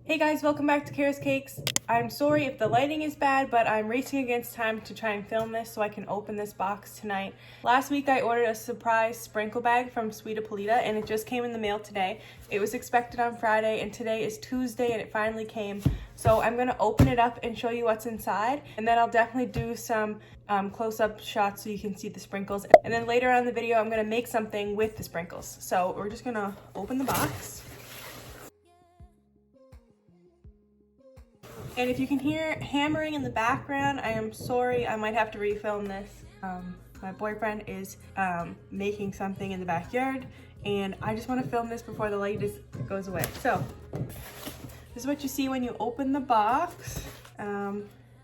Hey guys, welcome back to Cara's Cakes. I'm sorry if the lighting is bad, but I'm racing against time to try and film this so I can open this box tonight. Last week I ordered a surprise sprinkle bag from Sweetapolita and it just came in the mail today. It was expected on Friday and today is Tuesday and it finally came. So I'm gonna open it up and show you what's inside, and then I'll definitely do some close-up shots so you can see the sprinkles. And then later on in the video I'm gonna make something with the sprinkles. So we're just gonna open the box. And if you can hear hammering in the background, I am sorry, I might have to refilm this. My boyfriend is making something in the backyard and I just want to film this before the light goes away. So, this is what you see when you open the box.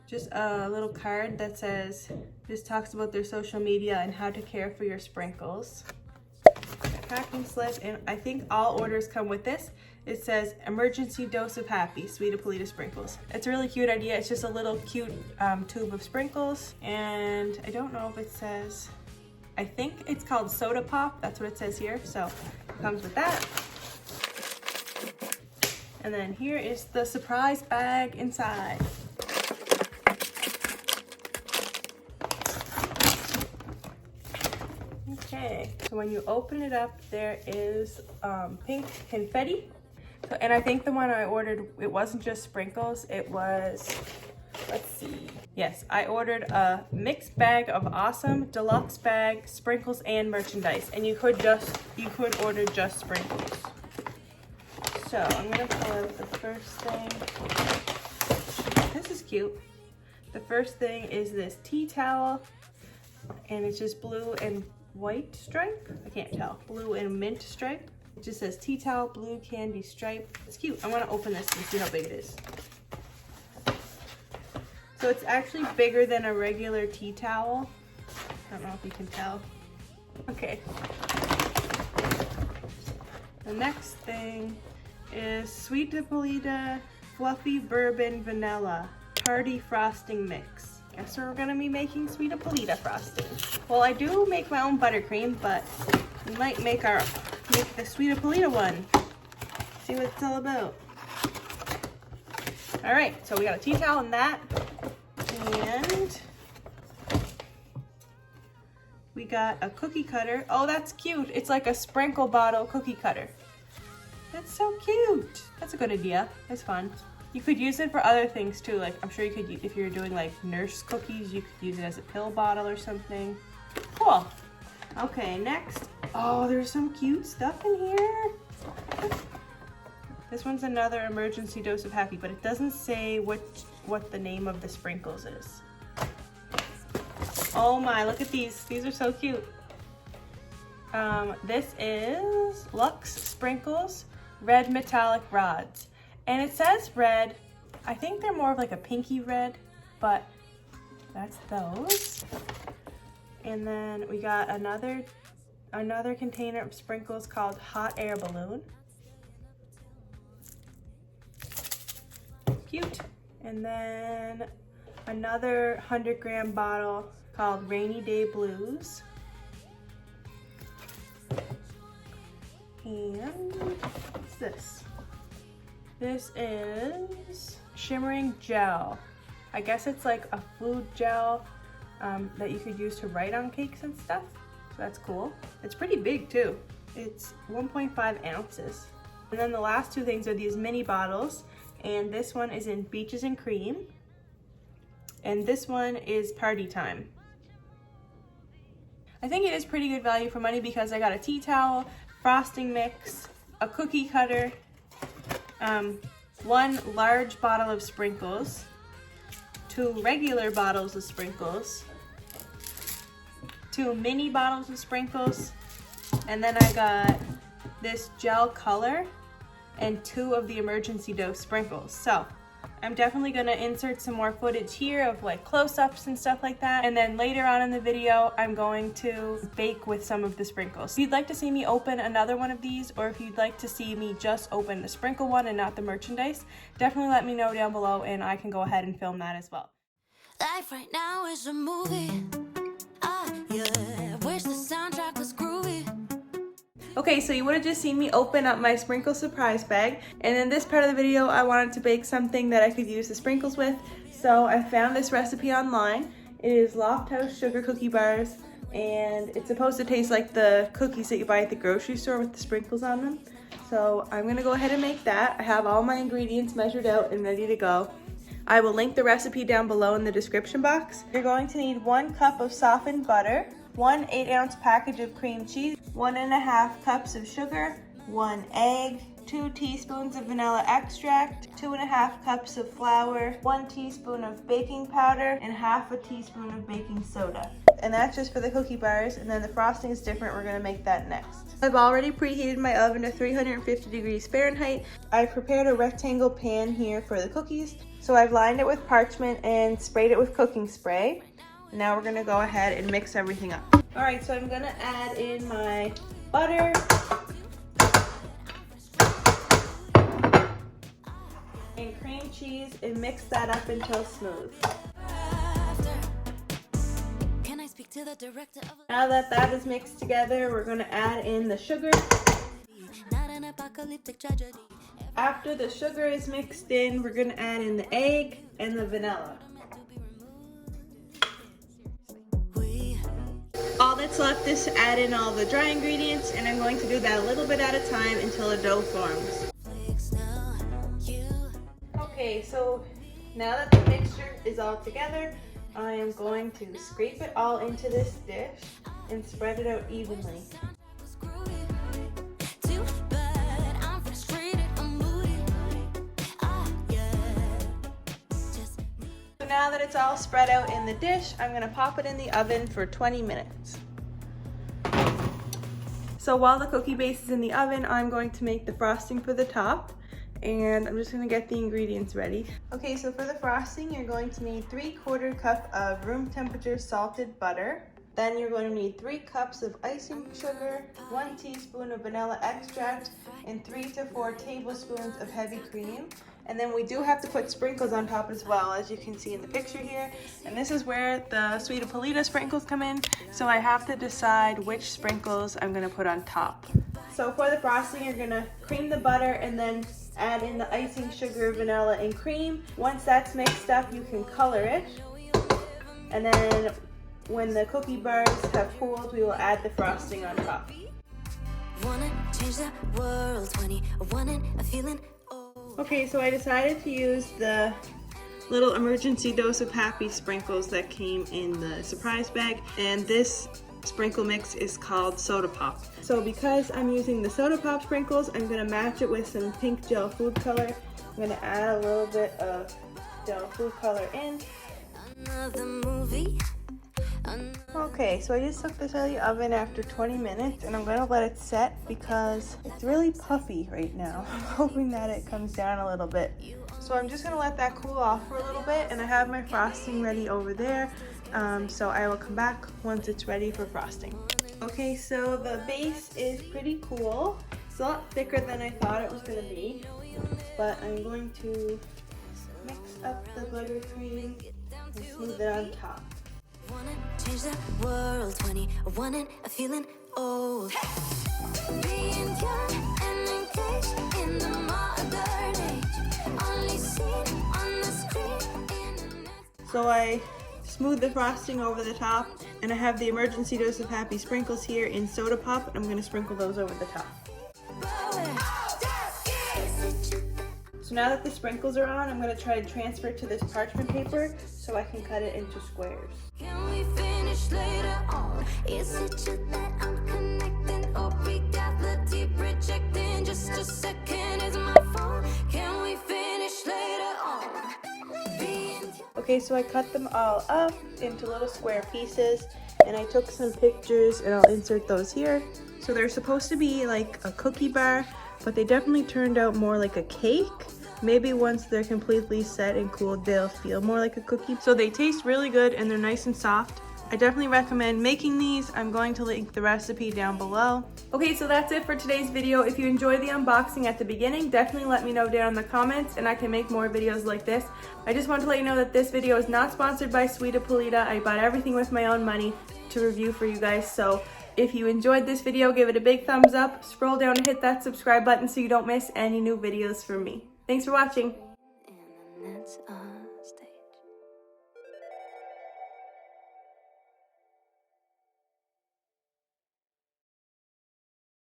Just a little card that says, this talks about their social media and how to care for your sprinkles. Packing slip, and I think all orders come with this. It says emergency dose of happy Sweetapolita sprinkles. It's a really cute idea. It's just a little cute tube of sprinkles, and I don't know if it says, I think it's called soda pop. That's what it says here. So it comes with that. And then here is the surprise bag inside. Okay, so when you open it up, there is pink confetti. And I think the one I ordered, it wasn't just sprinkles, it was, let's see. Yes, I ordered a mixed bag of awesome deluxe bag, sprinkles and merchandise. And you could order just sprinkles. So I'm gonna pull out the first thing. This is cute. The first thing is this tea towel, and it's just blue and white stripe. I can't tell. Blue and mint stripe. It just says tea towel, blue candy stripe. It's cute. I want to open this and see how big it is. So it's actually bigger than a regular tea towel. I don't know if you can tell. Okay. The next thing is Sweetapolita Fluffy Bourbon Vanilla Tardy Frosting Mix. Guess we're gonna be making Sweetapolita frosting. Well, I do make my own buttercream, but we might make the Sweetapolita one. See what it's all about. All right, so we got a tea towel and that, and we got a cookie cutter. Oh, that's cute. It's like a sprinkle bottle cookie cutter. That's so cute. That's a good idea. It's fun. You could use it for other things too. Like, I'm sure you could, if you're doing like nurse cookies, you could use it as a pill bottle or something. Cool. Okay, next. Oh, there's some cute stuff in here. This one's another emergency dose of happy, but it doesn't say what the name of the sprinkles is. Oh my, look at these. These are so cute. This is Luxe Sprinkles Red Metallic Rods. And it says red. I think they're more of like a pinky red, but that's those. And then we got another container of sprinkles called Hot Air Balloon. Cute. And then another 100-gram bottle called Rainy Day Blues. And what's this? This is shimmering gel. I guess it's like a food gel that you could use to write on cakes and stuff. So that's cool. It's pretty big too. It's 1.5 ounces. And then the last two things are these mini bottles. And this one is in Beaches and Cream. And this one is Party Time. I think it is pretty good value for money because I got a tea towel, frosting mix, a cookie cutter, one large bottle of sprinkles, 2 regular bottles of sprinkles, 2 mini bottles of sprinkles, and then I got this gel color and 2 of the emergency dose sprinkles. So I'm definitely gonna insert some more footage here of like close-ups and stuff like that. And then later on in the video, I'm going to bake with some of the sprinkles. If you'd like to see me open another one of these, or if you'd like to see me just open the sprinkle one and not the merchandise, definitely let me know down below and I can go ahead and film that as well. Life right now is a movie. Yeah, wish the soundtrack was groovy. Okay, so you would have just seen me open up my sprinkle surprise bag, and in this part of the video I wanted to bake something that I could use the sprinkles with. So I found this recipe online. It is Loft House sugar cookie bars, and it's supposed to taste like the cookies that you buy at the grocery store with the sprinkles on them. So I'm gonna go ahead and make that. I have all my ingredients measured out and ready to go. I will link the recipe down below in the description box. You're going to need 1 cup of softened butter, 1 8-ounce package of cream cheese, 1.5 cups of sugar, 1 egg, 2 teaspoons of vanilla extract, 2.5 cups of flour, 1 teaspoon of baking powder, and half a teaspoon of baking soda. And that's just for the cookie bars, and then the frosting is different. We're gonna make that next. I've already preheated my oven to 350 degrees Fahrenheit. I've prepared a rectangle pan here for the cookies. So I've lined it with parchment and sprayed it with cooking spray. Now we're gonna go ahead and mix everything up. All right, so I'm gonna add in my butter and cream cheese and mix that up until smooth. Now that that is mixed together, we're gonna add in the sugar. After the sugar is mixed in, we're gonna add in the egg and the vanilla. All that's left is to add in all the dry ingredients, and I'm going to do that a little bit at a time until a dough forms. Okay, so now that the mixture is all together, I am going to scrape it all into this dish and spread it out evenly. So now that it's all spread out in the dish, I'm going to pop it in the oven for 20 minutes. So while the cookie base is in the oven, I'm going to make the frosting for the top. And I'm just gonna get the ingredients ready. Okay, so for the frosting, you're going to need 3/4 cup of room temperature salted butter. Then you're going to need 3 cups of icing sugar, 1 teaspoon of vanilla extract, and 3 to 4 tablespoons of heavy cream. And then we do have to put sprinkles on top as well, as you can see in the picture here. And this is where the Sweetapolita sprinkles come in. So I have to decide which sprinkles I'm gonna put on top. So for the frosting, you're gonna cream the butter and then add in the icing sugar, vanilla, and cream. Once that's mixed up, you can color it. And then when the cookie bars have cooled, we will add the frosting on top. Okay, so I decided to use the little emergency dose of happy sprinkles that came in the surprise bag, and this sprinkle mix is called Soda Pop. So because I'm using the Soda Pop sprinkles, I'm gonna match it with some pink gel food color. I'm gonna add a little bit of gel food color in. Okay, so I just took this out of the oven after 20 minutes, and I'm gonna let it set because it's really puffy right now. I'm hoping that it comes down a little bit. So I'm just gonna let that cool off for a little bit, and I have my frosting ready over there. So I will come back once it's ready for frosting. Okay, so the base is pretty cool. It's a lot thicker than I thought it was gonna be, but I'm going to mix up the buttercream and smooth it on top. Change the world, 21 and a feeling old. Being young and engaged in the modern age, only seen on the screen. So I smooth the frosting over the top, and I have the emergency dose of happy sprinkles here in Soda Pop, and I'm going to sprinkle those over the top. So now that the sprinkles are on, I'm going to try to transfer it to this parchment paper so I can cut it into squares. Can we finish later on? Is it you that I'm connecting, or we got the deep rejecting? Just a second, is my phone? Can we finish later on? Okay, so I cut them all up into little square pieces, and I took some pictures and I'll insert those here. So they're supposed to be like a cookie bar, but they definitely turned out more like a cake. Maybe once they're completely set and cooled, they'll feel more like a cookie. So they taste really good and they're nice and soft. I definitely recommend making these. I'm going to link the recipe down below. Okay, so that's it for today's video. If you enjoyed the unboxing at the beginning, definitely let me know down in the comments and I can make more videos like this. I just want to let you know that this video is not sponsored by Sweetapolita. I bought everything with my own money to review for you guys. So If you enjoyed this video, give it a big thumbs up. Scroll down and hit that subscribe button so you don't miss any new videos from me. Thanks for watching. And that's all.